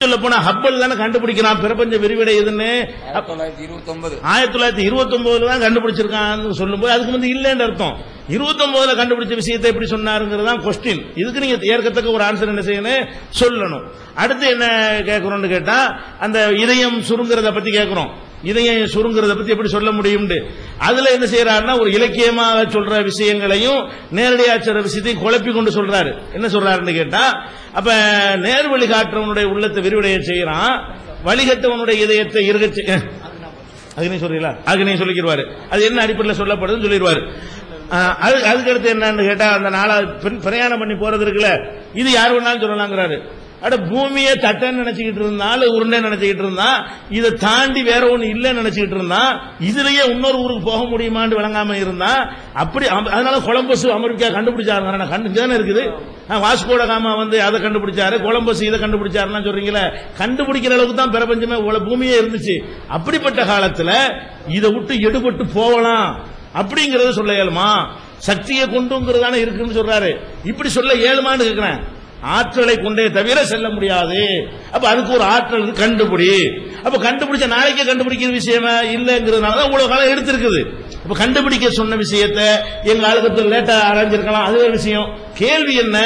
சொல்ல போனா ஹப்பல் தானே கண்டுபிடிக்கிறான் பிரபஞ்ச விரிவடை எதுன்னு 1929 தான் கண்டுபிடிச்சிருக்கான்னு சொல்லும்போது அதுக்கு வந்து இல்லைன்னு அர்த்தம். 29 கண்டுபிடிச்ச விஷயத்தை எப்படி சொன்னாருங்கிறது தான் கொஸ்டின். இதுக்கு நீங்க ஏற்கத்தக்க ஒரு ஆன்சர் என்ன செய்யணும் சொல்லணும். அடுத்து என்ன கேட்கிறோம்னு கேட்டா அந்த இதயம் சுருங்குறத பத்தி கேட்கிறோம். இதயம் சுருங்குறத பத்தி எப்படி சொல்ல முடியும்? அதுல என்ன செய்யறாருன்னா ஒரு இலக்கியமாக சொல்ற விஷயங்களையும் நேரடியா சொல்ற விஷயத்தையும் குழப்பி கொண்டு சொல்றாரு. என்ன சொல்றாருன்னு கேட்டா அப்ப நேர் வழி காட்டுறவனுடைய உள்ளத்தை விரிவடைய செய்யறான், வழிகட்டவனுடைய இதயத்தை இருகச்சு அதுக்கு சொல்றீங்களா அதுக்கு சொல்லிக்கிறாரு. அது என்ன அடிப்படையில் சொல்லப்படுதுன்னு சொல்லிடுவாரு. அதுக்கு அடுத்து என்னன்னு கேட்டா அந்த நாளா பிரயாணம் பண்ணி போறது இருக்குல்ல, இது யார் வேணாலும் சொல்லலாங்கிறாரு. அட பூமியை தட்டன்னு நினைச்சுக்கிட்டு இருந்தாலும் உருண்டை நினைச்சுக்கிட்டு இருந்தா இதை தாண்டி வேற ஒண்ணு இல்லைன்னு நினைச்சுக்கிட்டு இருந்தா இதுலயே இன்னொரு ஊருக்கு போக முடியுமான்னு விளங்காம இருந்தா அப்படி. அதனால கொலம்பஸ் அமெரிக்கா கண்டுபிடிச்சாரு கண்டுதானே இருக்குது. வாஸ்கோட காமா வந்து அதை கண்டுபிடிச்சாரு, கொலம்பஸ் இதை கண்டுபிடிச்சாருன்னா சொல்றீங்களா? கண்டுபிடிக்கிற அளவுக்கு தான் பிரபஞ்சமே பூமியே இருந்துச்சு. அப்படிப்பட்ட காலத்துல இதை விட்டு எடுபட்டு போகலாம் அப்படிங்கறத சொல்ல இயலுமா? சக்தியை கொண்டுங்கிறதான இருக்குன்னு சொல்றாரு. இப்படி சொல்ல இயலுமான்னு கேட்கிறேன். ஆற்றலை கொண்டே தவிர செல்ல முடியாது. அப்ப அதுக்கு ஒரு ஆற்றல் கண்டுபிடி. அப்ப கண்டுபிடிச்ச நாளைக்கே கண்டுபிடிக்கிற விஷயமா இல்லங்கிறதுனாலதான் இவ்வளவு காலம் எடுத்திருக்குது. அப்ப கண்டுபிடிக்க சொன்ன விஷயத்தை எங்க ஆளுக்கு லேட்டா ஆரம்பிச்சிருக்கலாம், அது ஒரு விஷயம். கேள்வி என்ன,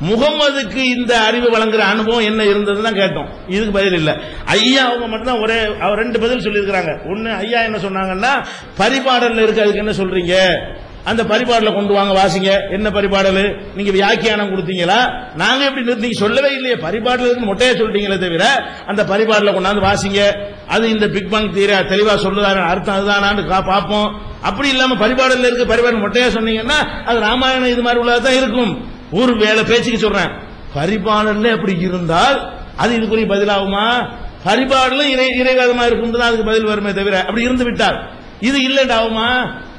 முகம்மதுக்கு இந்த அறிவு வழங்குற அனுபவம் என்ன இருந்ததுன்னு கேட்டோம். இதுக்கு பதில் இல்ல. ஐயா அவங்க மட்டும் தான் அவர் ரெண்டு பதில் சொல்லியிருக்கிறாங்க. ஒன்னு ஐயா என்ன சொன்னாங்கன்னா பரிபாடல்ல இருக்கு, அதுக்கு என்ன சொல்றீங்க? அந்த பரிபாடல கொண்டு வாங்க வாசிங்க. என்ன பரிபாடல்? நீங்க வியாக்கியானம் கொடுத்தீங்களா? நாங்க எப்படி நீங்க சொல்லவே இல்லையே, பரிபாடல் இருக்கு மொட்டையா சொல்லிட்டீங்களே தவிர அந்த பரிபாடல கொண்டாந்து வாசிங்க. அது இந்த பிக் பாங் தியரி தெளிவா சொல்லுதாரு, அர்த்தம் அதுதானான்னு பார்ப்போம். அப்படி இல்லாம பரிபாடல் இருக்கு பரிபாடல் மொட்டையா சொன்னீங்கன்னா அது ராமாயணம் இது மாதிரி உள்ளதான் இருக்கும். ஒரு வேலை பேச்சுக்கு சொல்றேன், பரிபாடல்ல அப்படி இருந்தால் அது இதுக்குரிய பதிலாகுமா? பரிபாடலும் இறைவாதமா இருக்கும் தான் அதுக்கு பதில் வருமே தவிர அப்படி இருந்து விட்டால் இது இல்லைண்டாகுமா?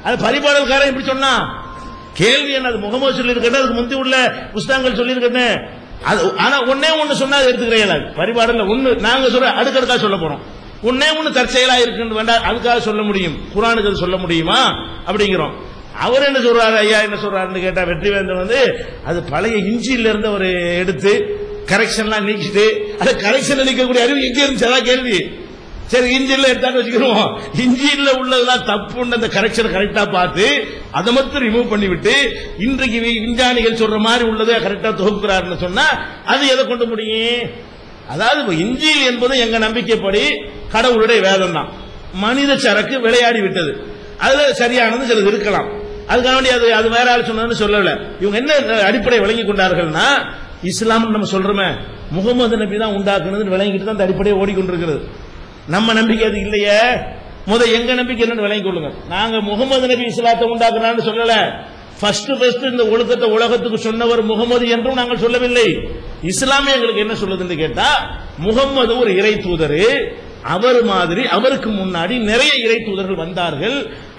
அது பரிபாடல்காரன் இப்படி சொன்னா கேள்வி என்ன? அது முகமது சொல்லி இருக்கேன், அதுக்கு முந்தி உள்ள புஸ்தகங்கள் சொல்லி இருக்கேன். ஆனா ஒன்னே ஒண்ணு சொன்னா எடுத்துக்கிறேன். பரிபாடல்ல ஒண்ணு நாங்க சொல்ற அடுக்கடுக்கா சொல்ல போறோம். ஒன்னே ஒண்ணு தற்செயலா இருக்குன்னு வேண்டாம், அதுக்காக சொல்ல முடியும். குர்ஆனுக்கு அது சொல்ல முடியுமா அப்படிங்கிறோம். அவர் என்ன சொல்றாரு, ஐயா என்ன சொல்றாருன்னு கேட்டா வெற்றிவேந்தன் வந்து அது பழைய இஞ்சியில இருந்து அவர் எடுத்து கரெக்ஷன்லாம் நீக்கிட்டு அதை கரெக்ஷன் நீக்கக்கூடிய அறிவு எங்க இருந்துச்சு? அதான் கேள்வி. சரி இன்ஜின்ல எடுத்தான்னு வச்சுக்கிறோம், இன்ஜின்ல உள்ளதெல்லாம் தப்புன்னு அந்த கரெக்ஷன் கரெக்டா பார்த்து அதை மட்டும் ரிமூவ் பண்ணிவிட்டு இன்றைக்கு விஞ்ஞானிகள் சொல்ற மாதிரி உள்ளதை கரெக்டா தொகுக்கிறாருன்னு சொன்னா அது எதை கொண்டு முடியும்? அதாவது இன்ஜில் என்பது எங்க நம்பிக்கைப்படி கடவுளுடைய வேதம் தான். மனித சரக்கு விளையாடி விட்டது, அதுல சரியானது சிலது இருக்கலாம். அதுக்காக வேண்டி அது வேற ஆள் சொன்னதுன்னு சொல்லல. இவங்க என்ன அடிப்படை விளங்கி கொண்டார்கள்னா இஸ்லாம் நம்ம சொல்றோமே முகமது நபி தான் உண்டாக்குனதுன்னு விளங்கிட்டு தான் அந்த அடிப்படையை ஓடிக்கொண்டிருக்கிறது. நம்ம நம்பிக்கை அது இல்லையே. எங்க நம்பிக்கை என்னன்னு விளங்கி கொள்ளுங்க. நாங்க முகமது நபி இஸ்லாத்தை உண்டாக்குறான்னு சொல்லல. ஃபர்ஸ்ட் இந்த ஒழுக்கத்தை உலகத்துக்கு சொன்னவர் முகமது என்றும் நாங்கள் சொல்லவில்லை. இஸ்லாமே எங்களுக்கு என்ன சொல்லுதுன்னு கேட்டா முகமது ஒரு இறை தூதரு, அவர் மாதிரி அவருக்கு முன்னாடி நிறைய இறை தூதர்கள் வந்தார்கள்,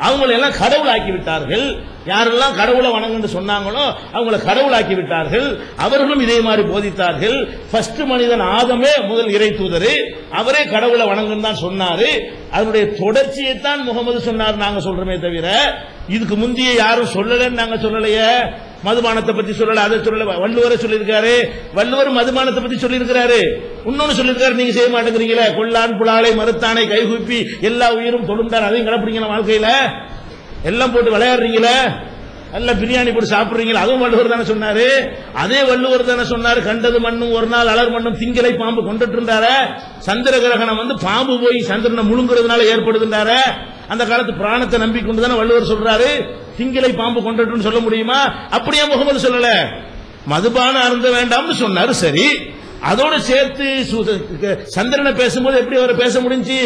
அவங்களை எல்லாம் கடவுளாக்கி விட்டார்கள். யாரெல்லாம் கடவுளை வணங்குன்னு சொன்னாங்களோ அவங்களை கடவுளாக்கி விட்டார்கள். அவர்களும் இதே மாதிரி போதித்தார்கள். ஃபர்ஸ்ட் மனிதன் ஆதமே முதல் இறை தூதரு, அவரே கடவுளை வணங்குன்னு தான் சொன்னாரு. அதனுடைய தொடர்ச்சியை தான் முகமது சொன்னார் நாங்க சொல்றோமே தவிர இதுக்கு முந்தைய யாரும் சொல்லலன்னு நாங்க சொல்லலையே. மதுபானத்தை பத்தி சொல்லல, அதை சொல்லல. வள்ளுவரை சொல்லியிருக்காரு, வள்ளுவர் மதுபானத்தை பத்தி சொல்லியிருக்கிறாரு. இன்னொன்னு சொல்லியிருக்காரு, நீங்க செய்ய மாட்டேங்கிறீங்களே, கொல்லான் புலாலை மறுத்தானை கைகூப்பி எல்லா உயிரும் தொழுந்தார், அதையும் கடைப்பிடிங்களா? வாழ்க்கையில எல்லாம் போட்டு விளையாடுறீங்களே, எல்லாம் பிரியாணி போட்டு சாப்பிடுறீங்களா? அதுவும் வள்ளுவர் தானே சொன்னாரு. அதே வள்ளுவர் தானே சொன்னாரு கண்டது மண்ணும் ஒரு நாள் அலர் மண்ணும் திங்களை பாம்பு கொண்டுட்டு இருந்தாரு. சந்திர கிரகணம் வந்து பாம்பு போய் சந்திரனை முழுங்குறதுனால ஏற்படுதுன்றாரு. அந்த காலத்து பிராணத்தை நம்பிக்கொண்டு தானே வள்ளுவர் சொல்றாரு. திங்களை பாம்பு கொண்டுட்டு சொல்ல முடியுமா? அப்படியே முகமது சொல்லல. மதுபான அருந்த வேண்டாம்னு சொன்னாரு. சரி, அதோட சேர்த்து சந்திரனை பேசும்போது எப்படி அவரை பேச முடிஞ்சு?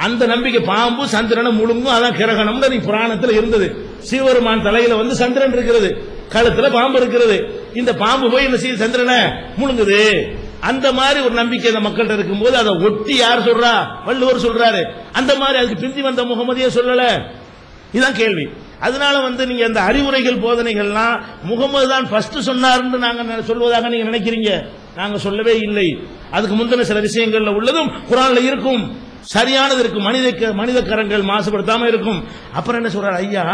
அந்த நம்பிக்கை பாம்பு சந்திரனை முழுங்கும், அதான் கிரகணம் புராணத்தில் இருந்தது. சிவபெருமான் தலையில வந்து சந்திரன் இருக்கிறது, கழுத்துல பாம்பு இருக்கிறது. இந்த பாம்பு போய் என்ன செய்ய சந்திரனை முழுங்குது. அந்த மாதிரி ஒரு நம்பிக்கை இந்த மக்கள்கிட்ட இருக்கும்போது அதை ஒட்டி யார் சொல்றா? வள்ளுவர் சொல்றாரு. அந்த மாதிரி அதுக்கு பிந்தி வந்த முகமதியே சொல்லல. இதுதான் கேள்வி. அதனால வந்து நீங்க அந்த அறிவுரைகள் போதனைகள்லாம் முகமது தான் ஃபர்ஸ்ட் சொன்னார்னு நாங்க சொல்வதாக நீங்க நினைக்கிறீங்க. நாங்க சொல்லவே இல்லை. அதுக்கு முந்தின சில விஷயங்கள்ல உள்ளதும் குர்ஆன்ல இருக்கும், சரியானது இருக்கும். மனித கரங்கள் மாசுபடுத்தாம இருக்கும். அப்புறம் என்ன சொல்றாரு ஐயா,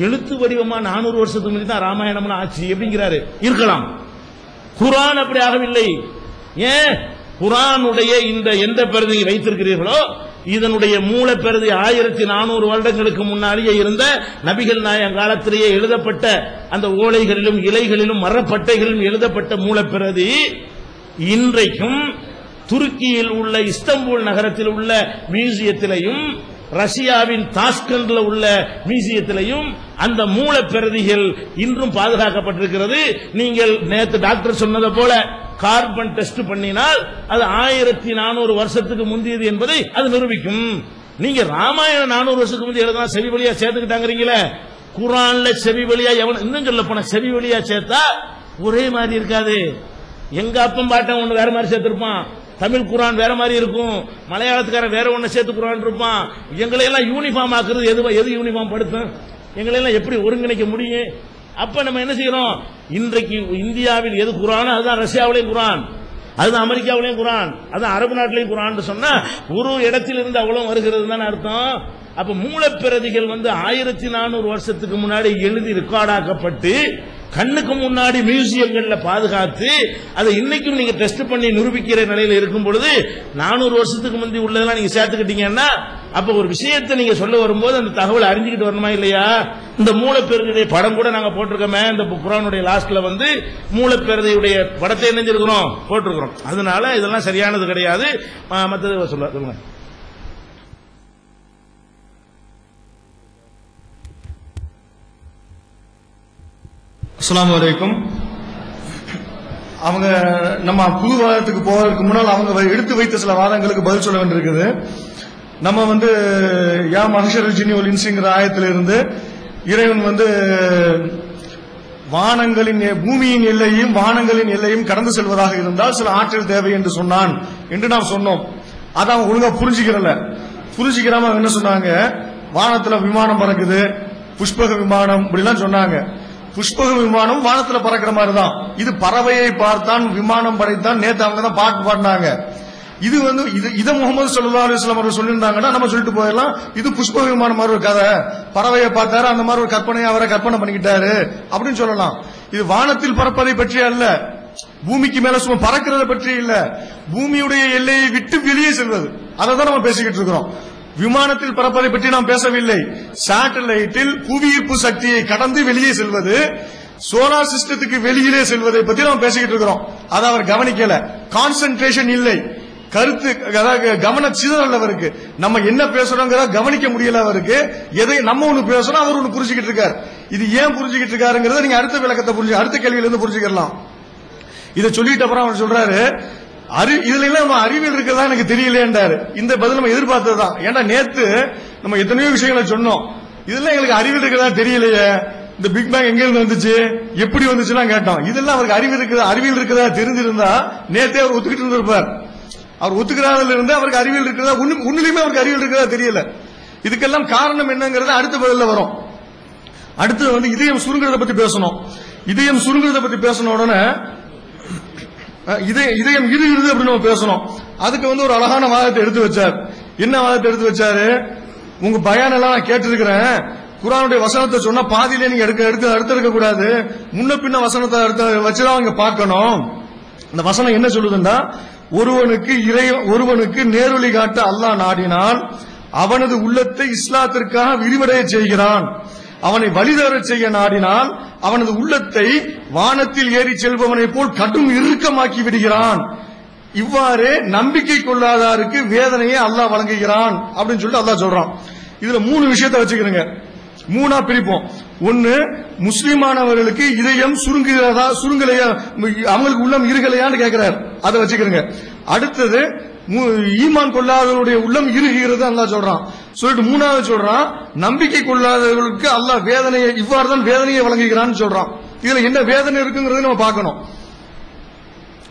எழுத்து வடிவமா 400 வருஷத்துக்கு முன்னாடி தான் ராமாயணம்னு ஆச்சு அப்படிங்கிறாரு. இருக்கலாம், குர்ஆன் அப்படி ஆகவில்லை. ஏன் குர்ஆனுடைய இந்த எந்த பிரதியை வைத்திருக்கிறீர்களோ இதனுடைய மூலப்பிரதி 1400 வருடங்களுக்கு முன்னாலேயே இருந்த நபிகள் நாயகம் காலத்திலேயே எழுதப்பட்ட அந்த ஓலைகளிலும் இலைகளிலும் மரப்பட்டைகளிலும் எழுதப்பட்ட மூலப்பிரதி இன்றைக்கும் துருக்கியில் உள்ள இஸ்தம்பூல் நகரத்தில் உள்ள மியூசியத்திலையும் ரஷ்யாவின் தாஸ்கண்ட்ல உள்ள மியூசியத்திலையும் அந்த மூலப்பிரதிகள் இன்றும் பாதுகாக்கப்பட்டிருக்கிறது. நீங்கள் நேற்று டாக்டர் சொன்னதை போல கார்பன் டெஸ்ட் பண்ணினால் அது 1400 வருஷத்துக்கு முந்தியது என்பதை அது நிரூபிக்கும். நீங்க ராமாயணம் 400 வருஷத்துக்கு முந்தைய எழுதினா செவி வழியா சேர்த்துக்கிட்டாங்கிறீங்களே, குர்ஆன்ல செவி வழியா இன்னும் சொல்ல போன செவி வழியா சேர்த்தா ஒரே மாதிரி இருக்காது. எங்க அப்பன் பாட்டன் ஒண்ணு வேற மாதிரி சேர்த்திருப்பான், தமிழ் குர்ஆன் வேற மாதிரி இருக்கும், மலையாளத்துக்காரன் வேற ஒண்ணு சேர்த்து குர்ஆன் இருப்பான். எங்களை எல்லாம் யூனிஃபார்ம் ஆக்குறது எது யூனிஃபார்ம் படுத்தும்? எங்களை எல்லாம் எப்படி ஒருங்கிணைக்க முடியும்? அப்ப நம்ம என்ன செய்யறோம்? இன்றைக்கு இந்தியாவில் எது குர்ஆன் அதுதான் ரஷ்யாவிலேயும் குர்ஆன், அதுதான் அமெரிக்காவிலேயும் குர்ஆன், அதுதான் அரபு நாட்டிலேயும் குர்ஆன் சொன்னா ஒரு இடத்திலிருந்து அவ்வளவு வருகிறது தான் அர்த்தம். அப்ப மூலப்பிரதிகள் 1400 வருஷத்துக்கு முன்னாடி எழுதி ரெக்கார்டாக்கப்பட்டு கண்ணுக்கு முன்னாடி மியூசியங்கள்ல பாதுகாத்து அதை இன்னைக்கும் நீங்க டெஸ்ட் பண்ணி நிரூபிக்கிற நிலையில இருக்கும் பொழுது 400 வருஷத்துக்கு முந்தி உள்ளதெல்லாம் நீங்க சேர்த்துக்கிட்டீங்கன்னா அப்ப ஒரு விஷயத்தை நீங்க சொல்ல வரும்போது அந்த தகவலை அறிஞ்சுக்கிட்டு வரணுமா இல்லையா? இந்த மூலப்பிரதியுடைய படம் கூட நாங்க போட்டிருக்கோமே, இந்த குர்ஆனுடைய லாஸ்ட்ல மூலப்பிரதியுடைய படத்தை இணைஞ்சிருக்கிறோம் போட்டிருக்கிறோம். அதனால இதெல்லாம் சரியானது கிடையாது. மற்றது சொல்லுங்க. அஸ்ஸலாமு அலைக்கும். அவங்க நம்ம புது வாதத்துக்கு போவதற்கு முன்னால் அவங்க எடுத்து வைத்த சில வாதங்களுக்கு பதில் சொல்ல வேண்டியிருக்குது. நம்ம யா மஹ்ஷரல் ஜின்னி வல் இன்ஸிங்கிற ஆயத்திலிருந்து இறைவன் வானங்களின் பூமியின் எல்லையும் வானங்களின் எல்லையும் கடந்து செல்வதாக இருந்தால் சில ஆற்றல் தேவை என்று சொன்னான் என்று நாம் சொன்னோம். அதை அவங்க ஒழுங்கா புரிஞ்சுக்கிறாம என்ன சொன்னாங்க, வானத்துல விமானம் பறக்குது, புஷ்பக விமானம் இப்படிலாம் சொன்னாங்க. புஷ்பக விமானம் வானத்துல பறக்கிற மாதிரி தான். இது பறவையை பார்த்தான் விமானம் படைத்தான், நேற்று அவங்க தான் பாட்டு பாடினாங்க. இது இதை முகமது ஸல்லல்லாஹு அலைஹி வஸல்லம் அவர்கள் சொல்லியிருந்தாங்கன்னா நம்ம சொல்லிட்டு போயிடலாம், இது புஷ்பக விமானம் மாதிரி ஒரு கதை, பறவையை பார்த்தாரு அந்த மாதிரி ஒரு கற்பனையை அவரை கற்பனை பண்ணிக்கிட்டாரு அப்படின்னு சொல்லலாம். இது வானத்தில் பறப்பதை பற்றி அல்ல, பூமிக்கு மேல சும்மா பறக்கிறத பற்றி இல்ல, பூமியுடைய எல்லையை விட்டு வெளியே செல்வது, அதை தான் நம்ம பேசிக்கிட்டு இருக்கிறோம். விமானத்தில் பறப்பதை பற்றி நாம் பேசவில்லை. சேட்டலைட்டில் புவியீர்ப்பு சக்தியை கடந்து வெளியே செல்வது, சோலார் சிஸ்டத்துக்கு வெளியிலே செல்வதை பற்றி நாம் பேசிக்கிட்டு இருக்கிறோம். அதை அவர் கவனிக்கல, கான்சென்ட்ரேஷன் இல்லை, கருத்து கவன சிதறல் அவருக்கு. நம்ம என்ன பேசுறோங்கிறத கவனிக்க முடியல அவருக்கு. எதை நம்ம ஒண்ணு பேசுறோம் அவர் ஒண்ணு புரிஞ்சுக்கிட்டு இருக்காரு. இது ஏன் புரிஞ்சுக்கிட்டு இருக்காருங்கிறத நீங்க அடுத்த விளக்கத்தை அடுத்த கேள்வியிலிருந்து புரிஞ்சுக்கலாம். இதை சொல்லிட்டு அப்புறம் அவர் சொல்றாரு, இதுல எல்லாம் நம்ம அறிவியல் இருக்கிறதா எனக்கு தெரியலையாண்டாரு. இந்த பதில் நம்ம எதிர்பார்த்ததுதான். ஏன்னா நேத்து நம்ம எத்தனையோ விஷயங்களை சொன்னோம், இதெல்லாம் எங்களுக்கு அறிவியல் இருக்கிறதா தெரியலையே, இந்த பிக் பேங் எங்க இருந்து வந்துச்சு எப்படி வந்துச்சுன்னா கேட்டோம். இதெல்லாம் அவருக்கு அறிவியல் இருக்கிறதா தெரிஞ்சிருந்தா நேத்தே அவர் ஒத்துக்கிட்டு இருந்திருப்பார். அவர் ஒத்துக்கிறாதுல இருந்து அவருக்கு அறிவியல் இருக்கிறதா ஒண்ணுலயுமே அவருக்கு அறிவியல் இருக்கிறதா தெரியல. இதுக்கெல்லாம் காரணம் என்னங்கிறது அடுத்த பதில வரும். அடுத்து இதயம் சுருங்குறத பத்தி பேசணும். இதயம் சுருங்குறத பத்தி பேசணும் உடனே இதயம் இறுகிறது அப்படின்னு நம்ம பேசணும். அதுக்கு ஒரு அழகான வாதத்தை எடுத்து வச்சார். என்ன வாதத்தை எடுத்து வச்சாரு, உங்க பயான் எல்லாம் நான் கேட்டிருக்கிறேன், குர்ஆனுடைய வசனத்தை சொன்னா பாதியிலே நீங்க எடுக்க கூடாது, முன்ன பின்ன வசனத்தை வச்சுதான் அவங்க பார்க்கணும். இந்த வசனம் என்ன சொல்லுதுன்னா, ஒருவனுக்கு நேரொலி காட்ட அல்லாஹ் நாடினால் அவனது உள்ளத்தை இஸ்லாத்திற்காக விரிவடைய செய்கிறான், அவனை வழிதர செய்ய நாடினால் அவனது உள்ளத்தை வானத்தில் ஏறி செல்பவனை போல் கடும் இறுக்கமாக்கி விடுகிறான். இவ்வாறு நம்பிக்கை கொள்ளாதாருக்கு வேதனையை அல்லாஹ் வழங்குகிறான் அப்படின்னு சொல்லிட்டு அல்லாஹ் சொல்றான். இதுல 3 விஷயத்தை வச்சுக்கிறேங்க, 3ஆ பிரிப்போம். ஒன்னு, முஸ்லிமானவர்களுக்கு இதயம் சுருங்கலையா, அவங்களுக்கு உள்ளம் இருகலையான்னு கேட்கிறார், அதை வச்சுக்கிறேங்க. அடுத்தது, ஈமான் கொள்ளாதவருடைய உள்ளம் இறுகிறது அல்லாஹ் சொல்றான். சொல்லிட்டு 3வது சொல்றான், நம்பிக்கை கொள்ளாதவர்களுக்கு அல்லாஹ் வேதனையை இவ்வாறுதான் வேதனையை வழங்குகிறான்னு சொல்றான். இதுல என்ன வேதனை இருக்குங்கிறத நம்ம பார்க்கணும்.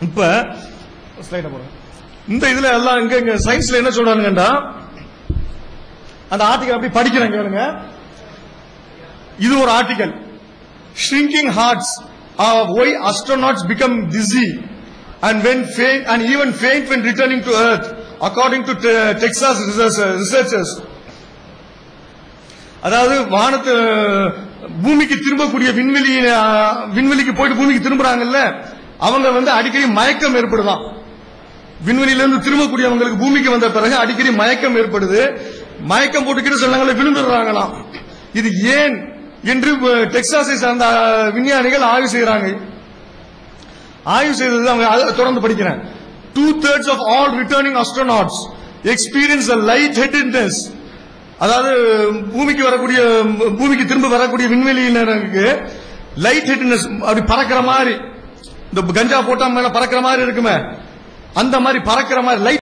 இப்ப இந்த இதுல எல்லாம் இங்க சயின்ஸ்ல என்ன சொல்றானுங்கடா, அந்த ஆர்டிகல் அப்படி படிக்கிறேன் கேளுங்க. இது ஒரு article, shrinking hearts are why astronauts become dizzy and even faint when returning to Earth, according to Texas researchers. அதாவது வானத்து பூமிக்கு திரும்பக்கூடிய விண்வெளிக்கு போயிட்டு பூமிக்கு திரும்புறாங்கல்ல, அவங்க அடிக்கடி மயக்கம் ஏற்படுதான். விண்வெளியிலிருந்து திரும்பக்கூடியவங்களுக்கு பூமிக்கு வந்த பிறகு அடிக்கடி மயக்கம் ஏற்படுது. மயக்கம் போட்டுக்கிட்டு சில நேரங்களில் விழுந்துடுறாங்களாம். இது ஏன் என்று டெக்சாஸை சார்ந்த விஞ்ஞானிகள் ஆய்வு செய்யறாங்க. ஆய்வு செய்தது அவங்க தொடர்ந்து படிக்கிறேன். 2/3 of all returning astronauts experience a lightheadedness. அதாவது பூமிக்கு திரும்ப வரக்கூடிய விண்வெளியினருக்கு லைட் ஹெட்னஸ், அப்படி பறக்கிற மாதிரி, இந்த கஞ்சா போட்டா மேல பறக்கிற மாதிரி இருக்குமே, அந்த மாதிரி பறக்கிற மாதிரி லைட்